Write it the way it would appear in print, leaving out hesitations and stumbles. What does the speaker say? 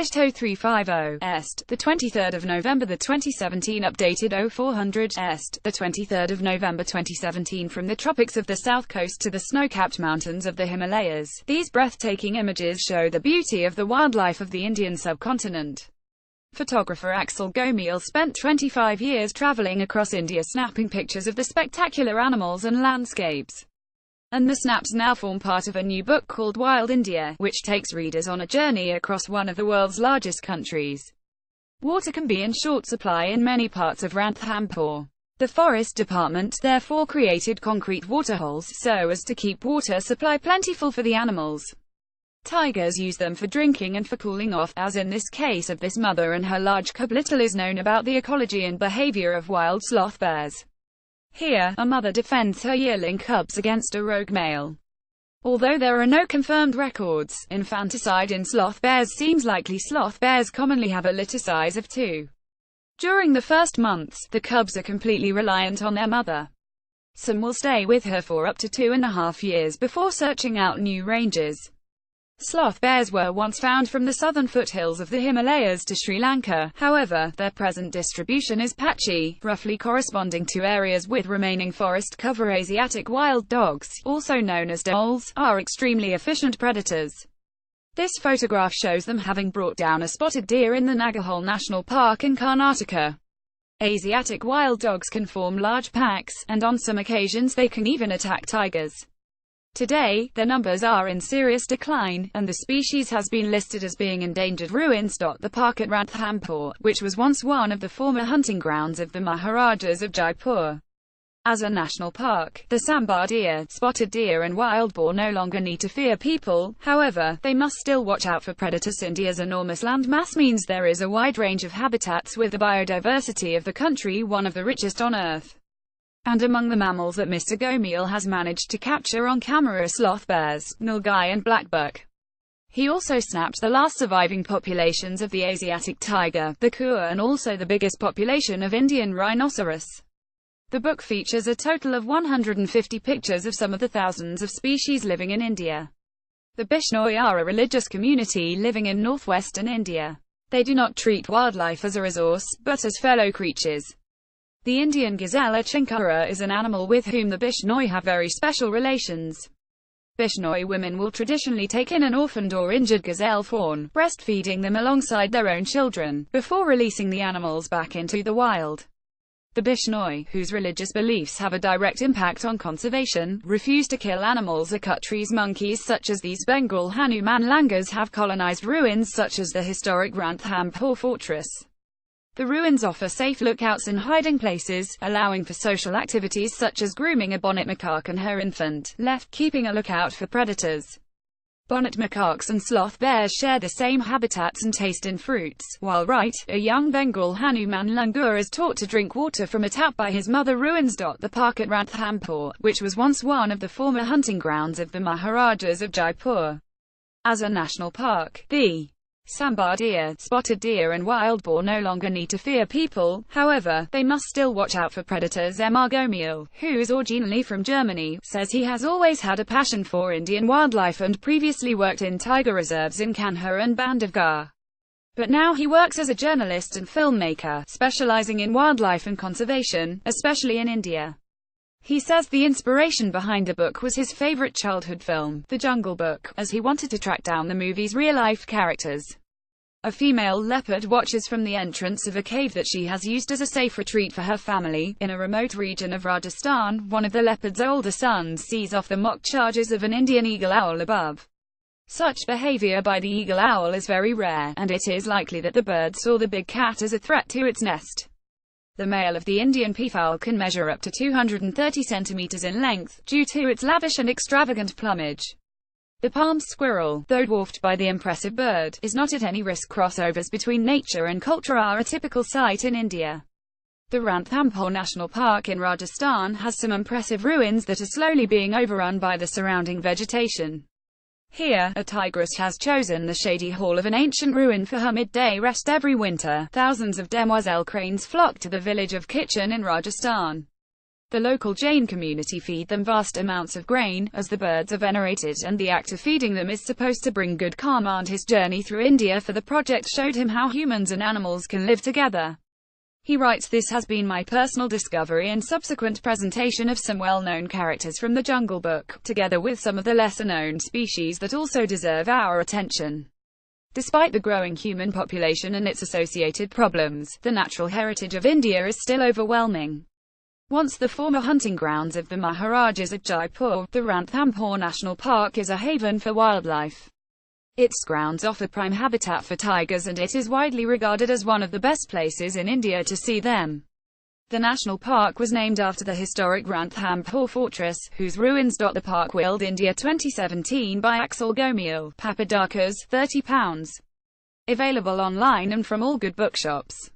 Published 0350 Est, the 23rd of November 2017. Updated 0400 Est, the 23rd of November 2017. From the tropics of the south coast to the snow-capped mountains of the Himalayas, these breathtaking images show the beauty of the wildlife of the Indian subcontinent. Photographer Axel Gomiel spent 25 years traveling across India snapping pictures of the spectacular animals and landscapes. And the snaps now form part of a new book called Wild India, which takes readers on a journey across one of the world's largest countries. Water can be in short supply in many parts of Ranthambore. The Forest Department therefore created concrete waterholes so as to keep water supply plentiful for the animals. Tigers use them for drinking and for cooling off, as in this case of this mother and her large cub. Little is known about the ecology and behavior of wild sloth bears. Here, a mother defends her yearling cubs against a rogue male. Although there are no confirmed records, infanticide in sloth bears seems likely. Sloth bears commonly have a litter size of 2. During the first months, the cubs are completely reliant on their mother. Some will stay with her for up to 2.5 years before searching out new ranges. Sloth bears were once found from the southern foothills of the Himalayas to Sri Lanka, however, their present distribution is patchy, roughly corresponding to areas with remaining forest cover. Asiatic wild dogs, also known as dholes, are extremely efficient predators. This photograph shows them having brought down a spotted deer in the Nagahole National Park in Karnataka. Asiatic wild dogs can form large packs, and on some occasions they can even attack tigers. Today, their numbers are in serious decline, and the species has been listed as being endangered. Ruins. The park at Ranthambore, which was once one of the former hunting grounds of the Maharajas of Jaipur. As a national park, the sambar deer, spotted deer and wild boar no longer need to fear people, however, they must still watch out for predators. India's enormous landmass means there is a wide range of habitats, with the biodiversity of the country one of the richest on Earth. And among the mammals that Mr. Gomiel has managed to capture on camera are sloth bears, nilgai and blackbuck. He also snapped the last surviving populations of the Asiatic tiger, the kur, and also the biggest population of Indian rhinoceros. The book features a total of 150 pictures of some of the thousands of species living in India. The Bishnoi are a religious community living in northwestern India. They do not treat wildlife as a resource, but as fellow creatures. The Indian gazelle chinkara is an animal with whom the Bishnoi have very special relations. Bishnoi women will traditionally take in an orphaned or injured gazelle fawn, breastfeeding them alongside their own children, before releasing the animals back into the wild. The Bishnoi, whose religious beliefs have a direct impact on conservation, refuse to kill animals or cut trees. Monkeys such as these Bengal Hanuman langurs have colonized ruins such as the historic Ranthambore fortress. The ruins offer safe lookouts and hiding places, allowing for social activities such as grooming a bonnet macaque and her infant, left keeping a lookout for predators. Bonnet macaques and sloth bears share the same habitats and taste in fruits, while right, a young Bengal Hanuman langur is taught to drink water from a tap by his mother. Ruins. The park at Ranthambore, which was once one of the former hunting grounds of the Maharajas of Jaipur. As a national park, the sambar deer, spotted deer and wild boar no longer need to fear people, however, they must still watch out for predators. Mr. Gomiel, who is originally from Germany, says he has always had a passion for Indian wildlife and previously worked in tiger reserves in Kanha and Bandhavgarh. But now he works as a journalist and filmmaker, specializing in wildlife and conservation, especially in India. He says the inspiration behind the book was his favorite childhood film, The Jungle Book, as he wanted to track down the movie's real-life characters. A female leopard watches from the entrance of a cave that she has used as a safe retreat for her family. In a remote region of Rajasthan, one of the leopard's older sons sees off the mock charges of an Indian eagle owl above. Such behavior by the eagle owl is very rare, and it is likely that the bird saw the big cat as a threat to its nest. The male of the Indian peafowl can measure up to 230 centimeters in length, due to its lavish and extravagant plumage. The palm squirrel, though dwarfed by the impressive bird, is not at any risk. Crossovers between nature and culture are a typical sight in India. The Ranthambore National Park in Rajasthan has some impressive ruins that are slowly being overrun by the surrounding vegetation. Here, a tigress has chosen the shady hall of an ancient ruin for her midday rest. Every winter, thousands of demoiselle cranes flock to the village of Kitchen in Rajasthan. The local Jain community feed them vast amounts of grain, as the birds are venerated, and the act of feeding them is supposed to bring good karma. And his journey through India for the project showed him how humans and animals can live together. He writes, "This has been my personal discovery and subsequent presentation of some well-known characters from the Jungle Book, together with some of the lesser-known species that also deserve our attention." Despite the growing human population and its associated problems, the natural heritage of India is still overwhelming. Once the former hunting grounds of the Maharajas at Jaipur, the Ranthambore National Park is a haven for wildlife. Its grounds offer prime habitat for tigers, and it is widely regarded as one of the best places in India to see them. The national park was named after the historic Ranthambore fortress, whose ruins dot the park. Wild India 2017 by Axel Gomiel, Papadakis, £30. Available online and from all good bookshops.